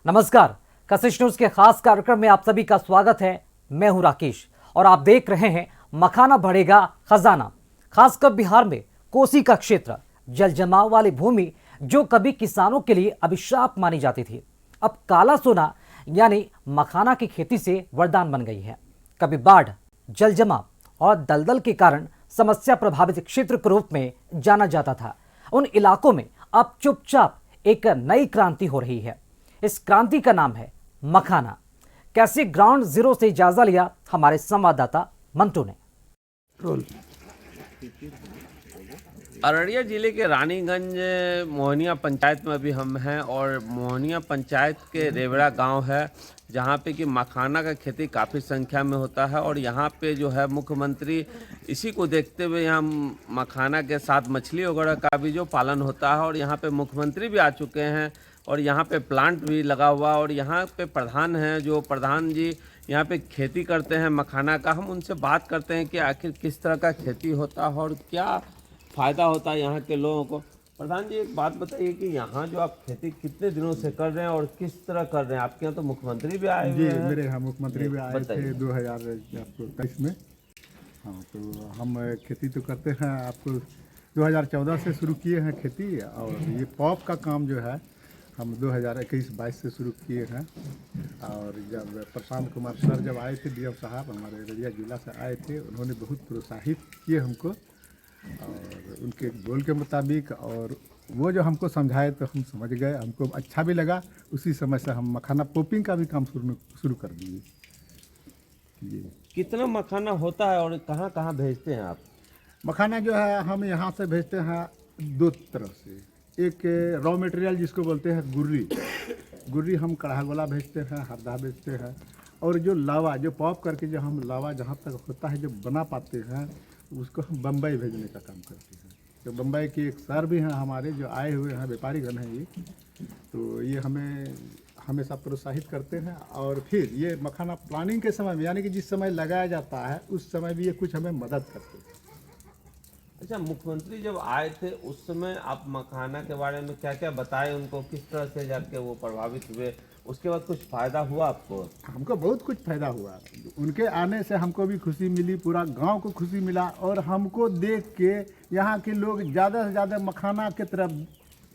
नमस्कार, कशिश न्यूज के खास कार्यक्रम में आप सभी का स्वागत है। मैं हूं राकेश और आप देख रहे हैं मखाना बढ़ेगा खजाना। खासकर बिहार में कोसी का क्षेत्र जल जमाव वाली भूमि जो कभी किसानों के लिए अभिशाप मानी जाती थी, अब काला सोना यानी मखाना की खेती से वरदान बन गई है। कभी बाढ़, जल जमाव और दलदल के कारण समस्या प्रभावित क्षेत्र के रूप में जाना जाता था, उन इलाकों में अब चुपचाप एक नई क्रांति हो रही है। इस क्रांति का नाम है मखाना। कैसे ग्राउंड जीरो से जायजा लिया हमारे संवाददाता मंटू ने। अररिया जिले के रानीगंज मोहनिया पंचायत में अभी हम हैं और मोहनिया पंचायत के रेवड़ा गांव है जहां पे कि मखाना का खेती काफ़ी संख्या में होता है और यहां पे जो है मुख्यमंत्री इसी को देखते हुए यहाँ मखाना के साथ मछली वगैरह का भी जो पालन होता है और यहां पे मुख्यमंत्री भी आ चुके हैं और यहाँ पे प्लांट भी लगा हुआ और यहाँ पे प्रधान हैं जो प्रधान जी यहाँ पे खेती करते हैं मखाना का। हम उनसे बात करते हैं कि आखिर किस तरह का खेती होता है और क्या फ़ायदा होता है यहाँ के लोगों को। प्रधान जी एक बात बताइए कि यहाँ जो आप खेती कितने दिनों से कर रहे हैं और किस तरह कर रहे हैं? आपके यहाँ तो मुख्यमंत्री भी आए हुए हैं। मेरे यहाँ मुख्यमंत्री भी आए थे 2023 में। हाँ, तो हम खेती तो करते हैं, आपको 2014 से शुरू किए हैं खेती और ये पॉप का काम जो है हम 2021-22 से शुरू किए हैं। और जब प्रशांत कुमार सर जब आए थे, डीएम साहब हमारे अररिया जिला से आए थे, उन्होंने बहुत प्रोत्साहित किए हमको और उनके बोल के मुताबिक, और वो जो हमको समझाए तो हम समझ गए, हमको अच्छा भी लगा। उसी समय से हम मखाना पॉपिंग का भी काम शुरू कर दिए। जी, कितना मखाना होता है और कहाँ कहाँ भेजते हैं आप? मखाना जो है हम यहाँ से भेजते हैं दो तरह से। एक रॉ मटेरियल जिसको बोलते हैं गुर्री हम कढ़ागोला भेजते हैं, हरदा भेजते हैं, और जो लावा जो पॉप करके जो हम लावा जहाँ तक होता है जो बना पाते हैं उसको हम बम्बई भेजने का काम करते हैं। तो बम्बई के एक सर भी हैं हमारे जो आए हुए हैं, व्यापारी गण हैं ये, तो ये हमें हमेशा प्रोत्साहित करते हैं। और फिर ये मखाना प्लानिंग के समय में यानी कि जिस समय लगाया जाता है उस समय भी ये कुछ हमें मदद करते हैं। अच्छा, मुख्यमंत्री जब आए थे उस समय आप मखाना के बारे में क्या क्या बताए उनको, किस तरह से जाके वो प्रभावित हुए, उसके बाद कुछ फ़ायदा हुआ आपको? हमको बहुत कुछ फायदा हुआ। उनके आने से हमको भी खुशी मिली, पूरा गांव को खुशी मिला और हमको देख के यहाँ के लोग ज़्यादा से ज़्यादा मखाना के तरफ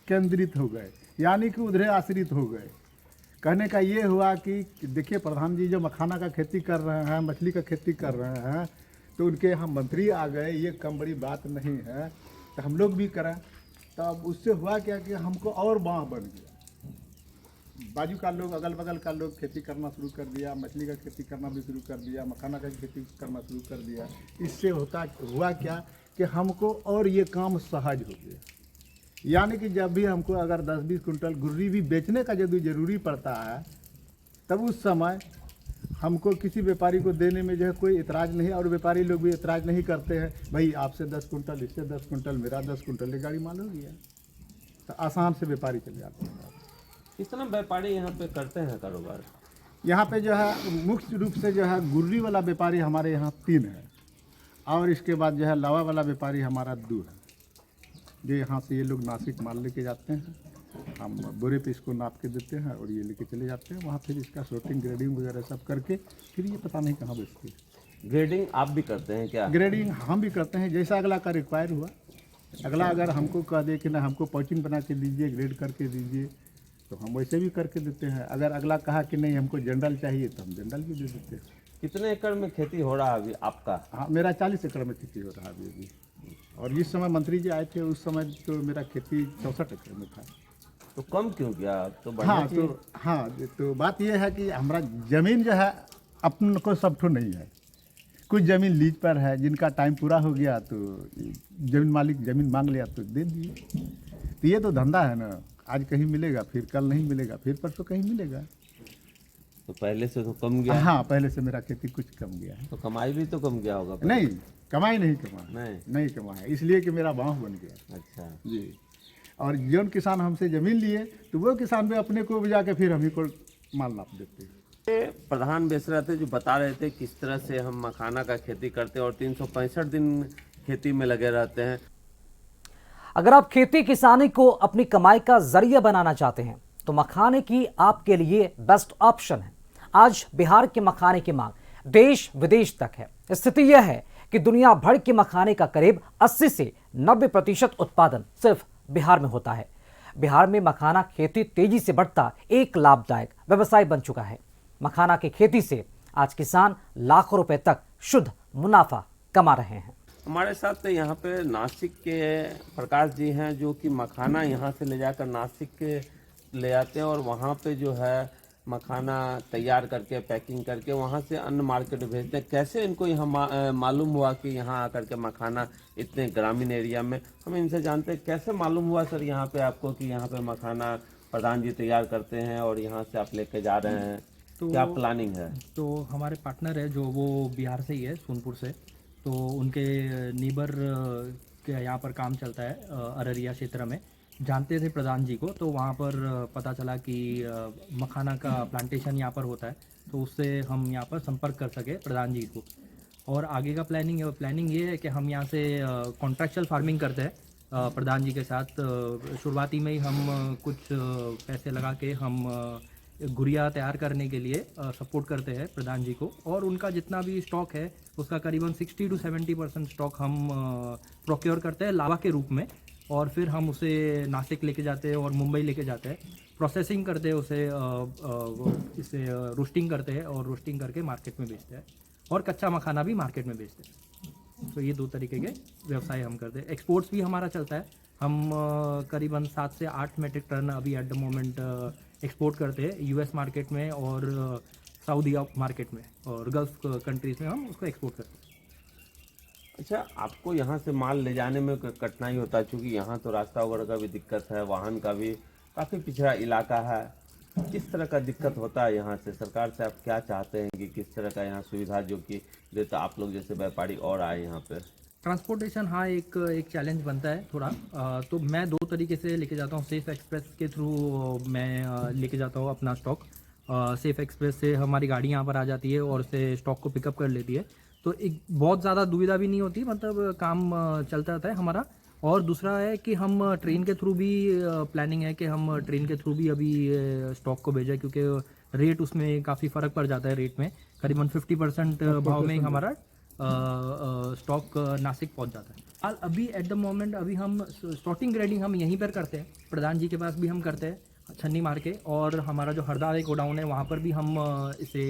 केंद्रित हो गए, यानी कि उधरे आश्रित हो गए। कहने का ये हुआ कि देखिए प्रधान जी जो मखाना का खेती कर रहे हैं, मछली का खेती कर रहे हैं, तो उनके यहाँ मंत्री आ गए, ये कम बड़ी बात नहीं है, तो हम लोग भी करें। तो अब उससे हुआ क्या कि हमको और बाँह बन गया। बाजू का लोग, अगल बगल का लोग खेती करना शुरू कर दिया, मछली का खेती करना भी शुरू कर दिया, मखाना का खेती करना शुरू कर दिया। इससे हुआ क्या कि हमको और ये काम सहज हो गया। यानी कि जब भी हमको अगर 10-20 कुंटल गुर्री भी बेचने का यदि ज़रूरी पड़ता है, तब उस समय हमको किसी व्यापारी को देने में जो है कोई इतराज़ नहीं, और व्यापारी लोग भी इतराज़ नहीं करते हैं। भाई आपसे 10 कुंटल, इससे 10 कुंटल, मेरा 10 कुंटल, ये गाड़ी माल हो गया, तो आसाम से व्यापारी चले जाते हैं। कितना व्यापारी यहाँ पे करते हैं कारोबार? यहाँ पे जो है मुख्य रूप से जो है गुर्री वाला व्यापारी हमारे यहाँ 3 है, और इसके बाद जो है लावा वाला व्यापारी हमारा 2 है। जो यहाँ से ये लोग नासिक माल लेके जाते हैं, हम बोरे पे इसको नाप के देते हैं और ये लेके चले जाते हैं। वहाँ फिर इसका शॉर्टिंग, ग्रेडिंग वगैरह सब करके फिर ये पता नहीं कहाँ बेचते हैं। ग्रेडिंग आप भी करते हैं क्या? ग्रेडिंग हम भी करते हैं, जैसा अगला का रिक्वायर हुआ। अगला अगर हमको कह दे कि ना हमको पॉचिंग बना के दीजिए, ग्रेड करके दीजिए, तो हम वैसे भी करके देते हैं। अगर अगला कहा कि नहीं हमको जनरल चाहिए तो हम जनरल भी दे देते हैं। कितने एकड़ में खेती हो रहा है अभी आपका? हाँ, मेरा 40 एकड़ में खेती हो रहा है अभी। और जिस समय मंत्री जी आए थे उस समय तो मेरा खेती 64 एकड़ में था। तो कम क्यों किया? तो तो बात यह है कि हमारा ज़मीन जो है अपन को सब ठो नहीं है। कुछ ज़मीन लीज पर है, जिनका टाइम पूरा हो गया तो ज़मीन मालिक ज़मीन मांग लिया तो दे दिए। तो ये तो धंधा है ना, आज कहीं मिलेगा, फिर कल नहीं मिलेगा, फिर परसों कहीं मिलेगा। तो पहले से तो कम गया? हाँ, पहले से मेरा खेती कुछ कम गया है। तो कमाई भी तो कम गया होगा? नहीं, कमाई नहीं कमा, नहीं कमा है, इसलिए कि मेरा बाँह बन गया। अच्छा जी। और जो किसान हमसे ज़मीन लिए तो वो किसान भी अपने को उपजा के फिर हम ही को माल नाप देते हैं। प्रधान बेसरा थे जो बता रहे थे किस तरह से हम मखाना का खेती करते हैं और 365 दिन खेती में लगे रहते हैं। अगर आप खेती किसानी को अपनी कमाई का जरिया बनाना चाहते हैं तो मखाने की आपके लिए बेस्ट ऑप्शन है। आज बिहार के मखाने की मांग देश विदेश तक है। स्थिति यह है कि दुनिया भर के मखाने का करीब 80 से 90% उत्पादन सिर्फ बिहार में होता है। बिहार में मखाना खेती तेजी से बढ़ता एक लाभदायक व्यवसाय बन चुका है। मखाना की खेती से आज किसान लाखों रुपए तक शुद्ध मुनाफा कमा रहे हैं। हमारे साथ यहाँ पे नासिक के प्रकाश जी हैं, जो कि मखाना यहाँ से ले जाकर नासिक के ले आते हैं और वहाँ पे जो है मखाना तैयार करके पैकिंग करके वहाँ से अन्य मार्केट भेजते हैं। कैसे इनको यहाँ मालूम हुआ कि यहाँ आकर के मखाना इतने ग्रामीण एरिया में, हम इनसे जानते हैं कैसे मालूम हुआ सर यहाँ पे आपको कि यहाँ पे मखाना प्रधान जी तैयार करते हैं और यहाँ से आप लेके जा रहे हैं, तो क्या प्लानिंग है? तो हमारे पार्टनर है जो वो बिहार से ही है, सोनपुर से। तो उनके नीबर के यहाँ पर काम चलता है अररिया क्षेत्र में, जानते थे प्रधान जी को। तो वहाँ पर पता चला कि मखाना का प्लांटेशन यहाँ पर होता है, तो उससे हम यहाँ पर संपर्क कर सके प्रधान जी को। और आगे का प्लानिंग ये है कि हम यहाँ से कॉन्ट्रैक्चुअल फार्मिंग करते हैं प्रधान जी के साथ। शुरुआती में ही हम कुछ पैसे लगा के हम गुड़िया तैयार करने के लिए सपोर्ट करते हैं प्रधान जी को। और उनका जितना भी स्टॉक है उसका करीबन 60 to 70% स्टॉक हम प्रोक्योर करते हैं लावा के रूप में, और फिर हम उसे नासिक लेके जाते हैं और मुंबई लेके जाते हैं, प्रोसेसिंग करते हैं उसे, इसे रोस्टिंग करते हैं और रोस्टिंग करके मार्केट में बेचते हैं, और कच्चा मखाना भी मार्केट में बेचते हैं। तो ये 2 तरीके के व्यवसाय हम करते हैं। एक्सपोर्ट्स भी हमारा चलता है। हम करीबन 7 से 8 मेट्रिक टन अभी एट द मोमेंट एक्सपोर्ट करते हैं यूएस मार्केट में और सऊदी मार्केट में और गल्फ कंट्रीज़ में हम उसको एक्सपोर्ट करते हैं। अच्छा, आपको यहाँ से माल ले जाने में कठिनाई होता है, क्योंकि यहाँ तो रास्ता वगैरह का भी दिक्कत है, वाहन का भी काफ़ी पिछड़ा इलाका है। किस तरह का दिक्कत होता है यहाँ से? सरकार से आप क्या चाहते हैं कि किस तरह का यहाँ सुविधा जो कि देता आप लोग जैसे व्यापारी और आए यहाँ पे? ट्रांसपोर्टेशन हाँ एक चैलेंज बनता है थोड़ा। तो मैं 2 तरीके से लेके जाता हूँ। सेफ एक्सप्रेस के थ्रू मैं लेके जाता हूँ अपना स्टॉक। सेफ एक्सप्रेस से हमारी गाड़ी यहाँ पर आ जाती है और उससे स्टॉक को पिकअप कर लेती है, तो एक बहुत ज़्यादा दुविधा भी नहीं होती, मतलब काम चलता रहता है हमारा। और दूसरा है कि हम ट्रेन के थ्रू भी प्लानिंग है कि हम ट्रेन के थ्रू भी अभी स्टॉक को भेजें, क्योंकि रेट उसमें काफ़ी फ़र्क पड़ जाता है। रेट में करीबन 50% भाव में हमारा स्टॉक नासिक पहुंच जाता है। हाल अभी एट द मोमेंट अभी हम स्टॉकिंग ग्रेडिंग हम यहीं पर करते हैं, प्रधान जी के पास भी हम करते हैं छन्नी मार के, और हमारा जो हरदा एक गोडाउन है वहाँ पर भी हम इसे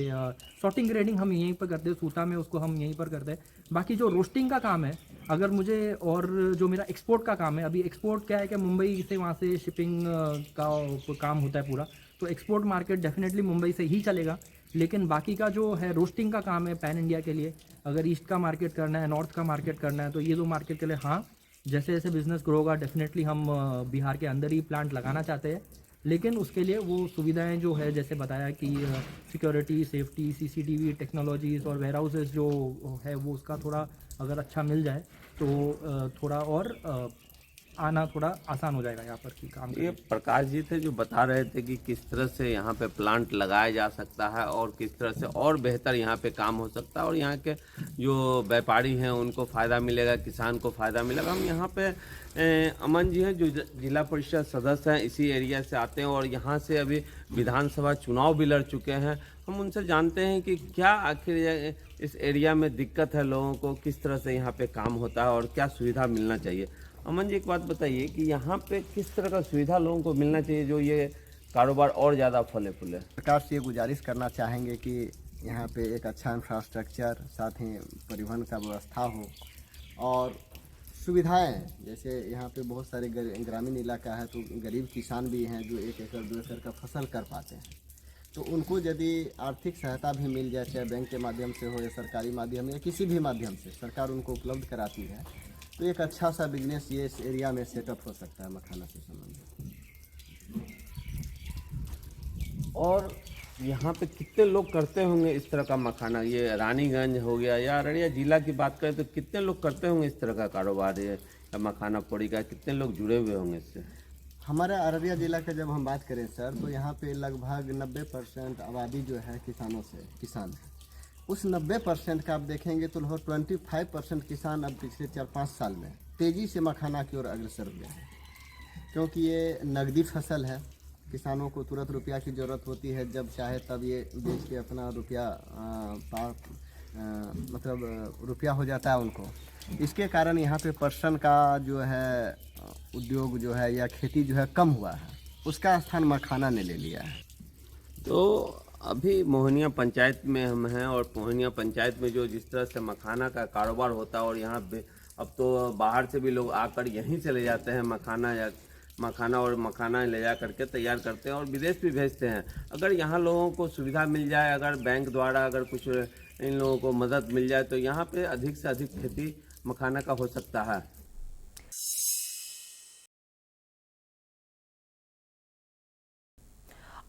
सॉर्टिंग ग्रेडिंग हम यहीं पर करते हैं, सूता में उसको हम यहीं पर करते हैं। बाकी जो रोस्टिंग का काम है अगर मुझे, और जो मेरा एक्सपोर्ट का काम है, अभी एक्सपोर्ट क्या है कि मुंबई से वहाँ से शिपिंग का काम होता है पूरा, तो एक्सपोर्ट मार्केट डेफिनेटली मुंबई से ही चलेगा। लेकिन बाकी का जो है रोस्टिंग का काम है पैन इंडिया के लिए, अगर ईस्ट का मार्केट करना है, नॉर्थ का मार्केट करना है, तो ये 2 मार्केट के लिए हाँ, जैसे जैसे बिज़नेस ग्रो होगा डेफिनेटली हम बिहार के अंदर ही प्लांट लगाना चाहते हैं। लेकिन उसके लिए वो सुविधाएं जो है, जैसे बताया कि सिक्योरिटी, सेफ्टी, सीसीटीवी टेक्नोलॉजीज़ और वेयर हाउसेस जो है वो उसका थोड़ा अगर अच्छा मिल जाए तो थोड़ा और आना थोड़ा आसान हो जाएगा यहाँ पर की काम। ये प्रकाश जी थे जो बता रहे थे कि किस तरह से यहाँ पे प्लांट लगाया जा सकता है और किस तरह से और बेहतर यहाँ पे काम हो सकता है, और यहाँ के जो व्यापारी हैं उनको फ़ायदा मिलेगा, किसान को फ़ायदा मिलेगा। हम यहाँ पे अमन जी हैं जो जिला परिषद सदस्य हैं, इसी एरिया से आते हैं और यहाँ से अभी विधानसभा चुनाव भी लड़ चुके हैं। हम उनसे जानते हैं कि क्या आखिर इस एरिया में दिक्कत है लोगों को, किस तरह से यहाँ पे काम होता है और क्या सुविधा मिलना चाहिए। अमन जी, एक बात बताइए कि यहाँ पे किस तरह का सुविधा लोगों को मिलना चाहिए जो ये कारोबार और ज़्यादा फले फूले? सरकार से ये गुजारिश करना चाहेंगे कि यहाँ पे एक अच्छा इंफ्रास्ट्रक्चर, साथ ही परिवहन का व्यवस्था हो और सुविधाएं, जैसे यहाँ पे बहुत सारे ग्रामीण इलाका है तो गरीब किसान भी हैं जो 1 एकड़ 2 एकड़ का फसल कर पाते हैं, तो उनको यदि आर्थिक सहायता भी मिल जाए, चाहे बैंक के माध्यम से हो या सरकारी माध्यम या किसी भी माध्यम से सरकार उनको उपलब्ध कराती है, तो एक अच्छा सा बिजनेस ये इस एरिया में सेटअप हो सकता है मखाना से संबंधित। और यहाँ पे कितने लोग करते होंगे इस तरह का मखाना? ये रानीगंज हो गया या अररिया जिला की बात करें तो कितने लोग करते होंगे इस तरह का कारोबार, ये मखाना पोड़ी का? कितने लोग जुड़े हुए होंगे इससे? हमारे अररिया जिला का जब हम बात करें सर, तो यहाँ पे लगभग 90% आबादी जो है किसानों से किसान है। उस 90% का आप देखेंगे तो लगभग 25% किसान अब पिछले 4-5 साल में तेज़ी से मखाना की ओर अग्रसर हुए हैं, क्योंकि ये नगदी फसल है, किसानों को तुरंत रुपया की ज़रूरत होती है, जब चाहे तब ये बेच के अपना रुपया मतलब रुपया हो जाता है उनको। इसके कारण यहाँ पे पर्सन का जो है उद्योग जो है या खेती जो है कम हुआ है, उसका स्थान मखाना ने ले लिया है। तो अभी मोहनिया पंचायत में हम हैं और मोहनिया पंचायत में जो जिस तरह से मखाना का कारोबार होता है और यहाँ पे अब तो बाहर से भी लोग आकर यहीं से ले जाते हैं मखाना ले जा करके तैयार करते हैं और विदेश भी भेजते हैं। अगर यहाँ लोगों को सुविधा मिल जाए, अगर बैंक द्वारा अगर कुछ इन लोगों को मदद मिल जाए तो यहाँ पे अधिक से अधिक खेती मखाना का हो सकता है।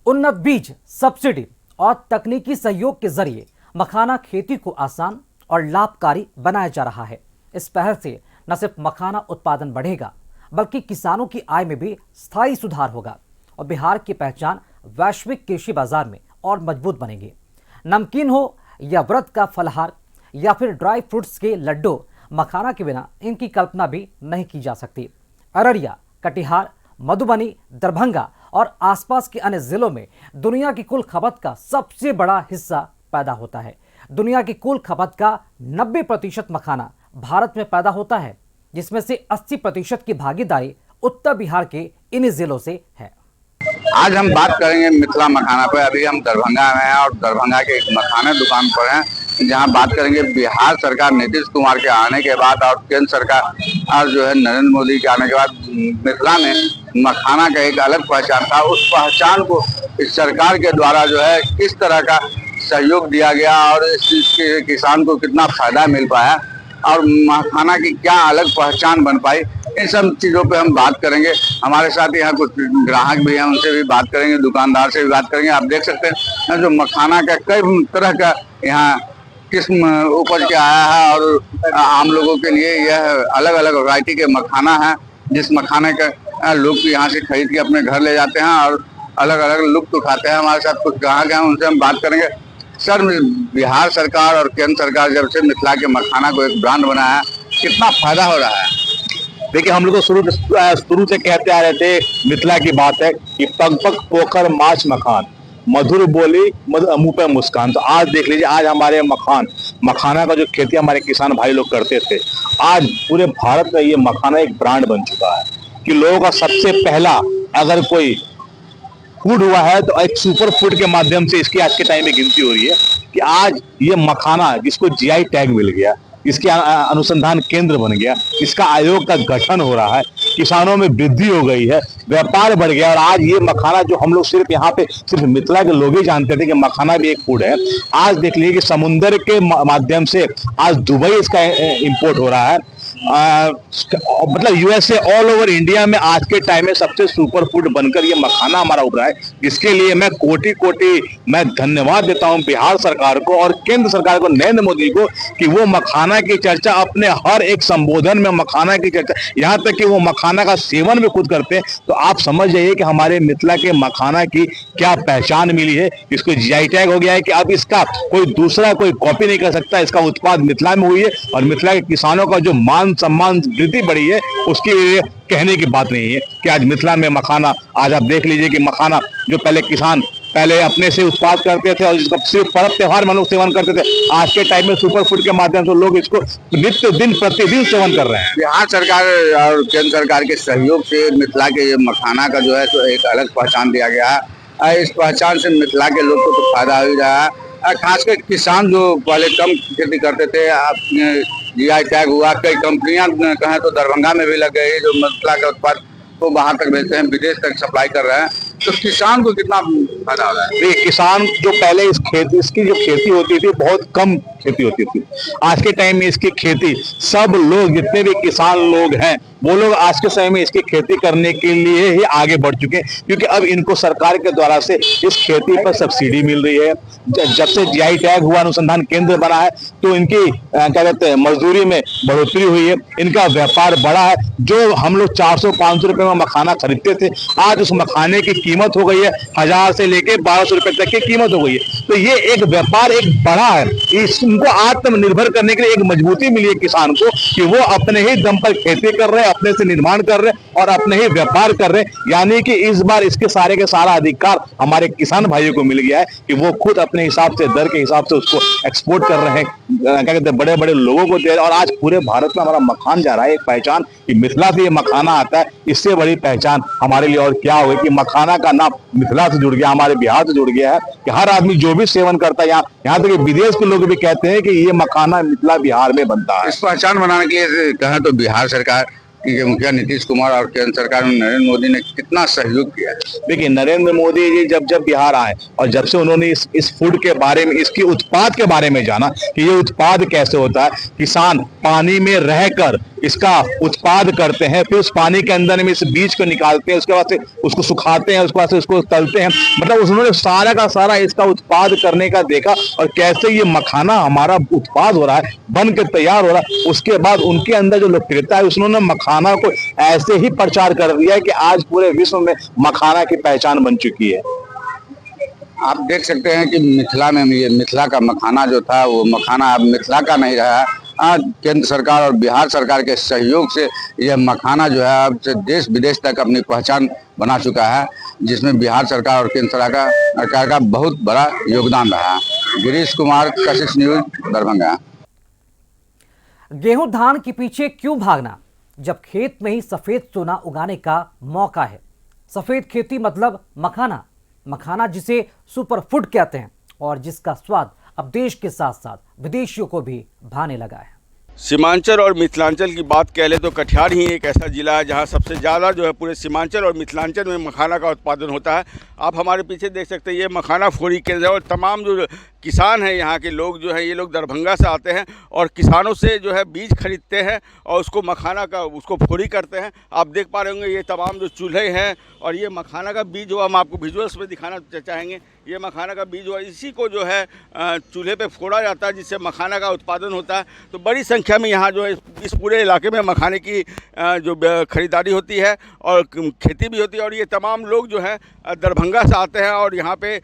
उन्नत बीज, सब्सिडी और तकनीकी सहयोग के जरिए मखाना खेती को आसान और लाभकारी बनाया जा रहा है। इस पहल से न सिर्फ मखाना उत्पादन बढ़ेगा बल्कि किसानों की आय में भी स्थायी सुधार होगा और बिहार की पहचान वैश्विक कृषि बाजार में और मजबूत बनेगी। नमकीन हो या व्रत का फलहार या फिर ड्राई फ्रूट्स के लड्डू, मखाना के बिना इनकी कल्पना भी नहीं की जा सकती। अररिया, कटिहार, मधुबनी, दरभंगा और आसपास के अन्य जिलों में दुनिया की कुल खपत का सबसे बड़ा हिस्सा पैदा होता है। दुनिया की कुल खपत का 90% मखाना भारत में पैदा होता है, जिसमें से 80% की भागीदारी उत्तर बिहार के इन जिलों से है। आज हम बात करेंगे मिथिला मखाना पर। अभी हम दरभंगा में हैं और दरभंगा के एक मखाना दुकान पर हैं, जहां बात करेंगे बिहार सरकार नीतीश कुमार के आने के बाद और केंद्र सरकार जो है नरेंद्र मोदी के आने के बाद मिथिला में मखाना का एक अलग पहचान था। उस पहचान को इस सरकार के द्वारा जो है किस तरह का सहयोग दिया गया और इसके किसान को कितना फायदा मिल पाया और मखाना की क्या अलग पहचान बन पाई, इन सब चीज़ों पे हम बात करेंगे। हमारे साथ यहाँ कुछ ग्राहक भी हैं, उनसे भी बात करेंगे, दुकानदार से भी बात करेंगे। आप देख सकते हैं जो मखाना का कई तरह का यहाँ किस्म उपज के आया है और आम लोगों के लिए यह अलग अलग वैरायटी के मखाना है, जिस मखाने का लोग यहाँ से खरीद के अपने घर ले जाते हैं और अलग अलग लुत्फ उठाते हैं। हमारे साथ कुछ ग्राहक हैं, उनसे हम बात करेंगे। सर, बिहार सरकार और केंद्र सरकार जब से मिथिला के मखाना को एक ब्रांड बनाया, कितना फायदा हो रहा है? देखिए, हम लोग तो शुरू से कहते आ रहे थे, मिथिला की बात है कि पग पग पोखर माछ मखान, मधुर बोली मुंह पे मुस्कान। तो आज देख लीजिए, आज हमारे मखाना का जो खेती हमारे किसान भाई लोग करते थे, आज पूरे भारत में ये मखाना एक ब्रांड बन चुका है कि लोगों का सबसे पहला अगर कोई फूड हुआ है तो एक सुपर फूड के माध्यम से इसकी आज के टाइम में गिनती हो रही है कि आज ये मखाना जिसको जीआई टैग मिल गया, इसके अनुसंधान केंद्र बन गया, इसका आयोग का गठन हो रहा है, किसानों में वृद्धि हो गई है, व्यापार बढ़ गया और आज ये मखाना जो हम लोग सिर्फ यहाँ पे सिर्फ मिथिला के लोग ही जानते थे कि मखाना भी एक फूड है, आज देख लीजिए कि समुद्र के माध्यम से आज दुबई इसका इंपोर्ट हो रहा है। मतलब यूएसए ऑल ओवर इंडिया में आज के टाइम में सबसे सुपर फूड बनकर ये मखाना हमारा उभरा है, जिसके लिए मैं कोटि कोटि मैं धन्यवाद देता हूं बिहार सरकार को और केंद्र सरकार को, नरेंद्र मोदी को, कि वो मखाना की चर्चा अपने हर एक संबोधन में मखाना की चर्चा, यहाँ तक कि वो मखाना का सेवन भी खुद करते हैं। तो आप समझ जाइए कि हमारे मिथिला के मखाना की क्या पहचान मिली है। इसको जीआई टैग हो गया है कि अब इसका कोई दूसरा कोई कॉपी नहीं कर सकता। इसका उत्पाद मिथिला में हुई है और मिथिला के किसानों का जो मान सम्मान वृद्धि बढ़ी है, उसके लिए कहने की बात नहीं है कि आज मिथिला में मखाना, आज आप देख लीजिए कि मखाना जो पहले किसान पहले अपने से उत्पाद करते थे और इसका सिर्फ पर्व त्योहार में लोग सेवन करते थे, आज के टाइम में सुपर फूड के माध्यम से लोग इसको नित्य दिन प्रतिदिन सेवन कर रहे हैं। बिहार सरकार और केंद्र सरकार के सहयोग से मिथिला के ये मखाना का जो है तो एक अलग पहचान दिया गया है। इस पहचान से मिथिला के लोग को तो फायदा हो रहा है, खासकर किसान जो पहले कम खेती करते थे। जीआई टैग हुआ, कई कंपनियां कहें तो दरभंगा में भी लग गई जो मिथिला का उत्पाद को बाहर तक भेजते हैं, विदेश तक सप्लाई कर रहे हैं। तो किसान को कितना फायदा हो रहा है? देखिए, किसान जो पहले इसकी जो खेती होती थी बहुत कम खेती होती थी, आज के टाइम में इसकी खेती सब लोग, जितने भी किसान लोग हैं, वो लोग आज के समय में इसकी खेती करने के लिए ही आगे बढ़ चुके हैं, क्योंकि अब इनको सरकार के द्वारा से इस खेती पर सब्सिडी मिल रही है। जब से जीआई टैग हुआ, अनुसंधान केंद्र बना है, तो इनकी क्या कहते हैं मजदूरी में बढ़ोतरी हुई है, इनका व्यापार बढ़ा है। जो हम लोग 400-500 रुपए में मखाना खरीदते थे, आज उस मखाने की कीमत हो गई है 1000 से लेके 1200 रुपए तक की कीमत हो गई है। तो ये एक व्यापार एक बढ़ा है। इस उनको आत्मनिर्भर करने के लिए एक मजबूती मिली है किसान को कि वो अपने ही दम पर खेती कर रहे हैं, अपने से निर्माण कर रहे हैं और अपने ही व्यापार कर रहे हैं। यानी कि इस बार इसके सारे के सारा अधिकार हमारे किसान भाइयों को मिल गया है कि वो खुद अपने हिसाब से, दर के हिसाब से उसको एक्सपोर्ट कर रहे हैं, क्या कहते हैं, बड़े बड़े लोगों को दे रहे हैं। और आज पूरे भारत में हमारा मखान जा रहा है, एक पहचान कि मिथिला से ये मखाना आता है। इससे बड़ी पहचान हमारे लिए और क्या होगी कि मखाना का नाम मिथिला से जुड़ गया, हमारे बिहार से जुड़ गया है कि हर आदमी जो भी सेवन करता है, यहाँ तक कि विदेश के लोग भी कहते हैं कि ये मखाना मिथिला बिहार में बनता है। इस पहचान बनाने के लिए कहें तो बिहार सरकार के मुखिया नीतीश कुमार और केंद्र सरकार में नरेंद्र मोदी ने कितना सहयोग किया। देखिए, नरेंद्र मोदी जी जब बिहार आए और जब से उन्होंने इस फूड के बारे में, इसके उत्पाद के बारे में जाना कि ये उत्पाद कैसे होता है, किसान पानी में रहकर इसका उत्पाद करते हैं, फिर उस पानी के अंदर में इस बीज को निकालते हैं, उसके बाद से उसको सुखाते हैं, उसके बाद से उसको तलते हैं। मतलब उन्होंने सारा का सारा इसका उत्पाद करने का देखा और कैसे ये मखाना हमारा उत्पाद हो रहा है, बन के तैयार हो रहा है। उसके बाद उनके अंदर जो लोकप्रियता है, उन्होंने मखाना को ऐसे ही प्रचार कर दिया है कि आज पूरे विश्व में मखाना की पहचान बन चुकी है। आप देख सकते हैं कि मिथिला में ये मिथिला का मखाना जो था वो मखाना अब मिथिला का नहीं रहा है। केंद्र सरकार और बिहार सरकार के सहयोग से यह मखाना जो है अब से देश विदेश तक अपनी पहचान बना चुका है, जिसमें बिहार सरकार और केंद्र सरकार का बहुत बड़ा योगदान रहा है। गिरीश कुमार, कशिश न्यूज, दरभंगा। गेहूं धान के पीछे क्यों भागना जब खेत में ही सफेद सोना उगाने का मौका है। सफेद खेती मतलब मखाना, मखाना जिसे सुपरफूड कहते हैं और जिसका स्वाद अब देश के साथ साथ विदेशियों को भी भाने लगा है। सीमांचल और मिथिलांचल की बात कह ले तो कटिहार ही एक ऐसा ज़िला है जहां सबसे ज़्यादा जो है पूरे सीमांचल और मिथिलांचल में मखाना का उत्पादन होता है। आप हमारे पीछे देख सकते हैं, ये मखाना फोरी केंद्र है और तमाम जो किसान हैं यहाँ के लोग जो है, ये लोग दरभंगा से आते हैं और किसानों से जो है बीज खरीदते हैं और उसको मखाना का उसको फोरी करते हैं। आप देख पा रहे होंगे ये तमाम जो चूल्हे हैं और ये मखाना का बीज हुआ, हम आपको विजुअल्स में दिखाना चाहेंगे। ये मखाना का बीज हुआ, इसी को जो है चूल्हे पे फोड़ा जाता है जिससे मखाना का उत्पादन होता है। तो बड़ी संख्या में यहाँ जो है इस पूरे इलाके में मखाने की जो ख़रीदारी होती है और खेती भी होती है। और ये तमाम लोग जो है दरभंगा से आते हैं और यहाँ पे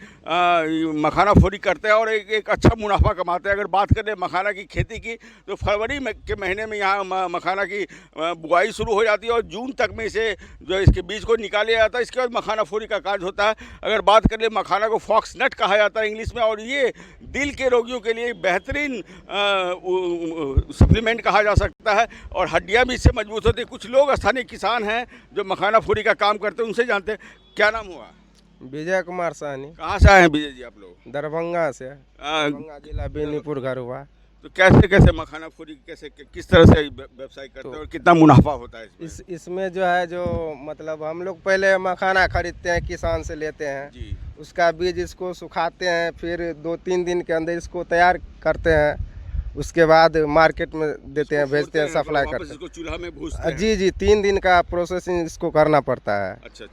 मखाना फोरी करते हैं और एक अच्छा मुनाफा कमाते हैं। अगर बात करें मखाना की खेती की तो फरवरी के महीने में यहाँ मखाना की बुआई शुरू हो जाती है और जून तक में इसे जो इसके बीज को निकाल लिया जाता है। इसके बाद मखाना फोरी का कार्य होता है। अगर बात करें मखाना को फॉक्स नट कहा जाता है इंग्लिश में, और ये दिल के रोगियों के लिए बेहतरीन सप्लीमेंट कहा जा सकता है और हड्डियाँ भी इससे मजबूत होती है। कुछ लोग स्थानीय किसान हैं जो मखाना फोरी का काम करते हैं, उनसे जानते हैं। क्या नाम हुआ? विजय कुमार साहनी। कहाँ से आए हैं विजय जी आप लोग? दरभंगा से। दरभंगा जिला बेनीपुर घर हुआ। तो कैसे मखाना फोरी किस तरह से व्यवसाय करते हैं और कितना मुनाफा होता है इसमें जो है, जो मतलब हम लोग पहले मखाना खरीदते हैं, किसान से लेते हैं जी। उसका बीज इसको सुखाते हैं, फिर 2-3 दिन के अंदर इसको तैयार करते हैं, उसके बाद मार्केट में देते हैं, भेजते हैं, सप्लाई करते हैं। इसको चूल्हा में भूनते हैं। जी 3 दिन का प्रोसेसिंग इसको करना पड़ता है। अच्छा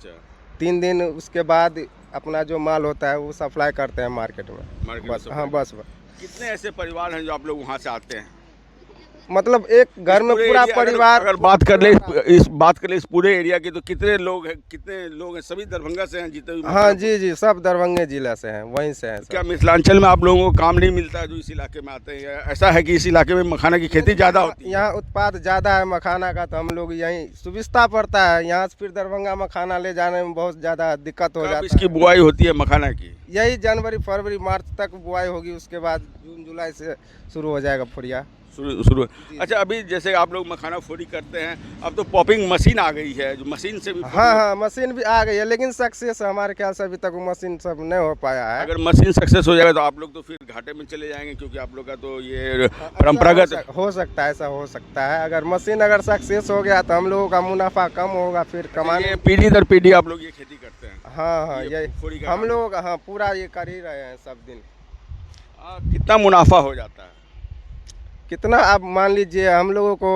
3 दिन, उसके बाद अपना जो माल होता है वो सप्लाई करते हैं मार्केट में। बस हाँ, बस। कितने ऐसे परिवार हैं जो आप लोग वहाँ से आते हैं? मतलब एक घर में पूरा परिवार। अगर बात कर ले इस पूरे एरिया की तो कितने लोग हैं? सभी दरभंगा से हैं जितने भी? हाँ जी सब दरभंगा जिला से हैं, वहीं से हैं। क्या मिथिलांचल में आप लोगों को काम नहीं मिलता है जो इस इलाके में आते हैं? ऐसा है कि इस इलाके में मखाना की खेती ज़्यादा होती है? यहाँ उत्पाद ज़्यादा है मखाना का, तो हम लोग यहीं सुविधा पड़ता है। यहाँ से फिर दरभंगा मखाना ले जाने में बहुत ज़्यादा दिक्कत हो जाती है। इसकी बुआई होती है मखाना की? यही जनवरी फरवरी मार्च तक बुआई होगी, उसके बाद जून जुलाई से शुरू हो जाएगा फोड़िया शुरू। अच्छा, अभी जैसे आप लोग मखाना फोड़ी करते हैं, अब तो पॉपिंग मशीन आ गई है जो मशीन से भी। हाँ मशीन भी आ गई है, लेकिन सक्सेस हमारे ख्याल से अभी तक वो मशीन सब नहीं हो पाया है। अगर मशीन सक्सेस हो जाएगा तो आप लोग तो फिर घाटे में चले जाएंगे, क्योंकि आप लोग का तो ये परंपरागत हो सकता है, ऐसा हो सकता है। अगर मशीन अगर सक्सेस हो गया तो हम लोगों का मुनाफा कम होगा, फिर कमाने। पीढ़ी दर पीढ़ी आप लोग ये खेती करते हैं? हाँ यही हम लोग हाँ पूरा ये कर ही रहे हैं सब दिन। कितना मुनाफा हो जाता है? कितना आप मान लीजिए, हम लोगों को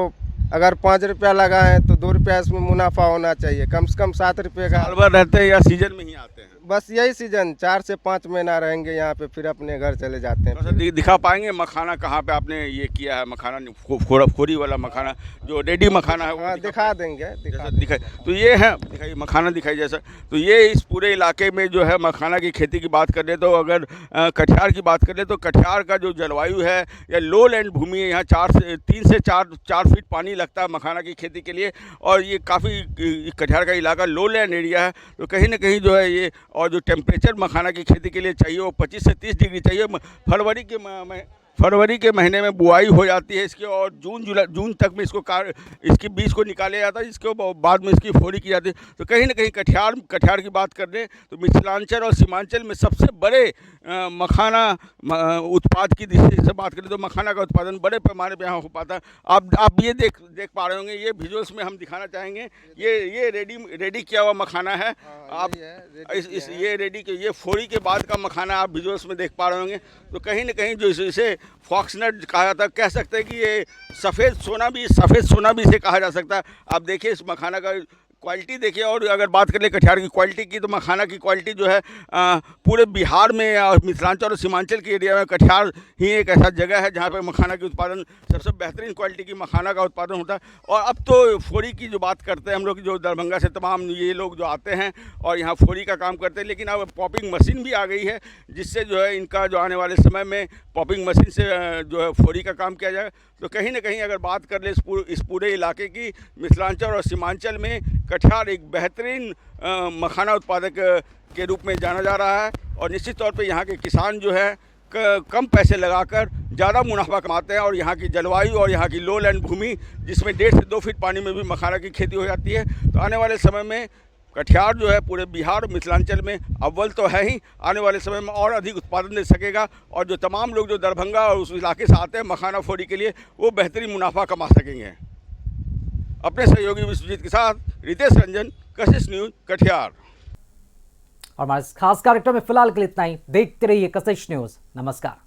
अगर 5 रुपया लगाएं तो 2 रुपया रुपया इसमें मुनाफा होना चाहिए, कम से कम 7 रुपये का। साल भर रहते हैं या सीजन में ही आते हैं? बस यही सीजन 4 से 5 महीना रहेंगे यहाँ पे, फिर अपने घर चले जाते हैं। थोड़ा सा दिखा पाएंगे मखाना कहाँ पे आपने ये किया है? मखाना फोरी वाला मखाना जो रेडी मखाना है वो हाँ दिखा देंगे, जैसा दिखाई तो ये है, दिखाइए मखाना दिखाई जैसा। तो ये इस पूरे इलाके में जो है मखाना की खेती की बात करें तो अगर कटिहार की बात करें तो कटिहार का जो जलवायु है या लो लैंड भूमि है, यहाँ 3 से 4 फीट पानी लगता है मखाना की खेती के लिए। और ये काफ़ी कटिहार का इलाका लो लैंड एरिया है, तो कहीं ना कहीं जो है ये, और जो टेम्परेचर मखाना की खेती के लिए चाहिए वो 25 से 30 डिग्री चाहिए। फरवरी के महीने में बुआई हो जाती है इसकी, और जून तक में इसकी बीज को निकाला जाता है, इसके बाद में इसकी फोरी की जाती है। तो कहीं ना कहीं कटिहार की बात कर लें तो मिथिलांचल और सीमांचल में सबसे बड़े मखाना उत्पाद की दृष्टि से बात करें तो मखाना का उत्पादन बड़े पैमाने पर यहाँ हो पाता है। आप ये देख पा रहे होंगे, ये विजुअल्स में हम दिखाना चाहेंगे, ये रेडी किया हुआ मखाना है। आप ये रेडी ये फोरी के बाद का मखाना आप विजुअल्स में देख पा रहे होंगे। तो कहीं ना कहीं जो इसे फॉक्सनट कहा जाता है, कह सकते हैं कि ये सफ़ेद सोना भी इसे कहा जा सकता है। आप देखिए इस मखाना का क्वालिटी देखिए। और अगर बात करें कटिहार की क्वालिटी की तो मखाना की क्वालिटी जो है पूरे बिहार में और मिथिलांचल और सीमांचल के एरिया में कटिहार ही एक ऐसा जगह है जहाँ पे मखाना की उत्पादन सबसे बेहतरीन क्वालिटी की मखाना का उत्पादन होता है। और अब तो फोरी की जो बात करते हैं हम लोग, जो दरभंगा से तमाम ये लोग जो आते हैं और यहाँ फोरी का काम करते हैं, लेकिन अब पॉपिंग मशीन भी आ गई है जिससे जो है इनका जो आने वाले समय में पॉपिंग मशीन से जो है फोरी का काम किया जाएगा। तो कहीं ना कहीं अगर बात कर ले इस पूरे इलाके की, मिथिलांचल और सीमांचल में कटिहार एक बेहतरीन मखाना उत्पादक के रूप में जाना जा रहा है। और निश्चित तौर पे यहाँ के किसान जो है कम पैसे लगाकर ज़्यादा मुनाफा कमाते हैं। और यहाँ की जलवायु और यहाँ की लो लैंड भूमि जिसमें 1.5 से 2 फीट पानी में भी मखाना की खेती हो जाती है। तो आने वाले समय में कटिहार जो है पूरे बिहार और मिथिलांचल में अव्वल तो है ही, आने वाले समय में और अधिक उत्पादन दे सकेगा। और जो तमाम लोग जो दरभंगा और उस इलाके से आते हैं मखाना फोरी के लिए, वो बेहतरीन मुनाफा कमा सकेंगे। अपने सहयोगी विश्वजीत के साथ रितेश रंजन, कशिश न्यूज, कटिहार। और हमारे इस खास कार्यक्रम में फिलहाल के लिए इतना ही। देखते रहिए कशिश न्यूज। नमस्कार।